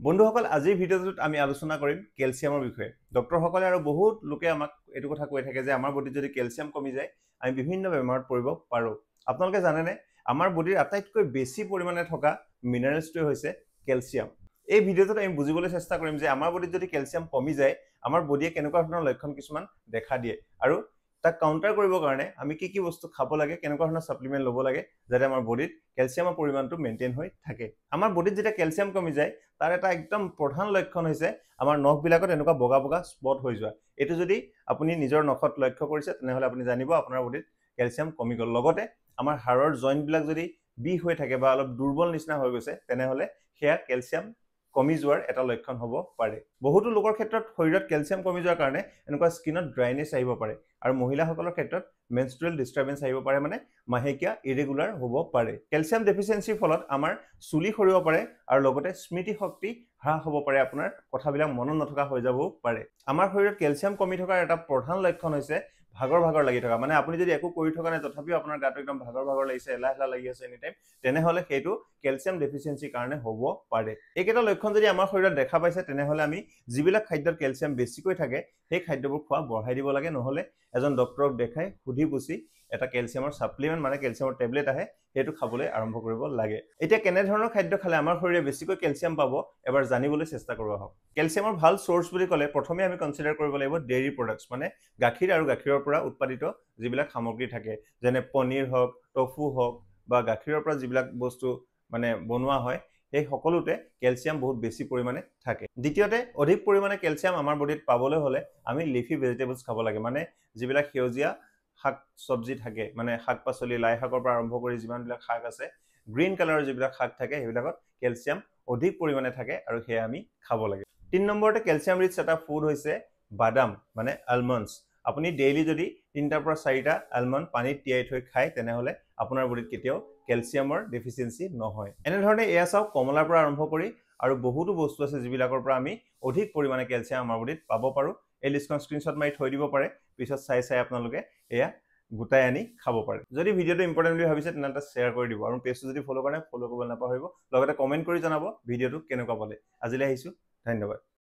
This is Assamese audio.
বন্ধুসকল আজিৰ ভিডিঅ'টোত আমি আলোচনা কৰিম কেলছিয়ামৰ বিষয়ে। ডক্টৰসকলে আৰু বহুত লোকে আমাক এইটো কথা কৈ থাকে যে আমাৰ বডিত যদি কেলছিয়াম কমি যায় আমি বিভিন্ন বেমাৰত পৰিব পাৰোঁ। আপোনালোকে জানেনে আমাৰ বডিৰ আটাইতকৈ বেছি পৰিমাণে থকা মিনাৰেলছটোৱে হৈছে কেলছিয়াম। এই ভিডিঅ'টোত আমি বুজিবলৈ চেষ্টা কৰিম যে আমাৰ বডিত যদি কেলছিয়াম কমি যায় আমাৰ বডিয়ে কেনেকুৱা ধৰণৰ লক্ষণ কিছুমান দেখা দিয়ে আৰু তাক কাউণ্টাৰ কৰিবৰ কাৰণে আমি কি বস্তু খাব লাগে, কেনেকুৱা ধৰণৰ সাপ্লিমেণ্ট ল'ব লাগে যাতে আমাৰ বডিত কেলছিয়ামৰ পৰিমাণটো মেইনটেইন হৈ থাকে। আমাৰ বডিত যেতিয়া কেলছিয়াম কমি যায় তাৰ এটা একদম প্ৰধান লক্ষণ হৈছে আমাৰ নখবিলাকত এনেকুৱা বগা বগা স্পট হৈ যোৱা। এইটো যদি আপুনি নিজৰ নখত লক্ষ্য কৰিছে তেনেহ'লে আপুনি জানিব আপোনাৰ বডিত কেলছিয়াম কমি গ'ল। লগতে আমাৰ হাড়ৰ জইণ্টবিলাক যদি বিষ হৈ থাকে বা অলপ দুৰ্বল নিচিনা হৈ গৈছে তেনেহ'লে সেয়া কেলছিয়াম কমি যোৱাৰ এটা লক্ষণ হ'ব পাৰে। বহুতো লোকৰ ক্ষেত্ৰত শৰীৰত কেলছিয়াম কমি যোৱাৰ কাৰণে এনেকুৱা স্কিনত ড্ৰাইনেছ আহিব পাৰে আৰু মহিলাসকলৰ ক্ষেত্ৰত মেনষ্ট্ৰুৱেল ডিষ্টাৰ্বেন্স আহিব পাৰে, মানে মাহেকীয়া ইৰেগুলাৰ হ'ব পাৰে। কেলছিয়াম ডেফিচিয়েঞ্চিৰ ফলত আমাৰ চুলি সৰিব পাৰে আৰু লগতে স্মৃতি শক্তি হ্ৰাস হ'ব পাৰে, আপোনাৰ কথাবিলাক মনত নথকা হৈ যাবও পাৰে। আমাৰ শৰীৰত কেলছিয়াম কমি থকাৰ এটা প্ৰধান লক্ষণ হৈছে ভাগৰ লাগি থকা। মানে আপুনি যদি একো কৰি থকা নাই তথাপিও আপোনাৰ গাটো একদম ভাগৰ লাগিছে, এলাহ লাগি আছে এনি টাইম, তেনেহ'লে সেইটো কেলছিয়াম ডেফিচিয়েঞ্চিৰ কাৰণে হ'ব পাৰে। এইকেইটা লক্ষণ যদি আমাৰ শৰীৰত দেখা পাইছে তেনেহ'লে আমি যিবিলাক খাদ্যত কেলছিয়াম বেছিকৈ থাকে সেই খাদ্যবোৰ খোৱা বঢ়াই দিব লাগে, নহ'লে এজন ডক্টৰক দেখাই সুধি পুছি এটা কেলছিয়ামৰ সাপ্লিমেণ্ট মানে কেলছিয়ামৰ টেবলেট আহে সেইটো খাবলৈ আৰম্ভ কৰিব লাগে। এতিয়া কেনেধৰণৰ খাদ্য খালে আমাৰ শৰীৰে বেছিকৈ কেলছিয়াম পাব এবাৰ জানিবলৈ চেষ্টা কৰোঁ আহক। কেলছিয়ামৰ ভাল চ'ৰ্চ বুলি ক'লে প্ৰথমে আমি কনচিডাৰ কৰিব লাগিব ডেইৰী প্ৰডাক্টছ, মানে গাখীৰ আৰু গাখীৰৰ পৰা উৎপাদিত যিবিলাক সামগ্ৰী থাকে, যেনে পনীৰ হওক, টফু হওক বা গাখীৰৰ পৰা যিবিলাক বস্তু মানে বনোৱা হয় সেই সকলোতে কেলছিয়াম বহুত বেছি পৰিমাণে থাকে। দ্বিতীয়তে অধিক পৰিমাণে কেলছিয়াম আমাৰ বডিত পাবলৈ হ'লে আমি লিফি ভেজিটেবলছ খাব লাগে, মানে যিবিলাক সেউজীয়া শাক চব্জি থাকে, মানে শাক পাচলি, লাই শাকৰ পৰা আৰম্ভ কৰি যিমানবিলাক শাক আছে, গ্ৰীণ কালাৰৰ যিবিলাক শাক থাকে সেইবিলাকত কেলছিয়াম অধিক পৰিমাণে থাকে আৰু সেয়া আমি খাব লাগে। 3 নম্বৰতে কেলছিয়াম ৰিচ এটা ফুড হৈছে বাদাম মানে আলমণ্ডছ। আপুনি ডেইলি যদি 3টাৰ পৰা 4টা আলমণ্ড পানীত তিয়াই থৈ খায় তেনেহ'লে আপোনাৰ বডিত কেতিয়াও কেলছিয়ামৰ ডেফিচিয়েঞ্চি নহয়। এনেধৰণে এয়া চাওক কমলাৰ পৰা আৰম্ভ কৰি আৰু বহুতো বস্তু আছে যিবিলাকৰ পৰা আমি অধিক পৰিমাণে কেলছিয়াম আমাৰ বডিত পাব পাৰোঁ। এই লিষ্টখন স্ক্ৰীনশ্বট মাৰি থৈ দিব পাৰে, পিছত চাই আপোনালোকে এয়া গোটাই আনি খাব পাৰে। যদি ভিডিঅ'টো ইম্পৰ্টেণ্ট বুলি ভাবিছে তেনেহ'লে শ্বেয়াৰ কৰি দিব আৰু পেজটো যদি ফ'ল' কৰে ফ'ল' কৰিব নাপাহৰিব। লগতে কমেণ্ট কৰি জনাব ভিডিঅ'টো কেনেকুৱা পালে। আজিলৈ আহিছোঁ, ধন্যবাদ।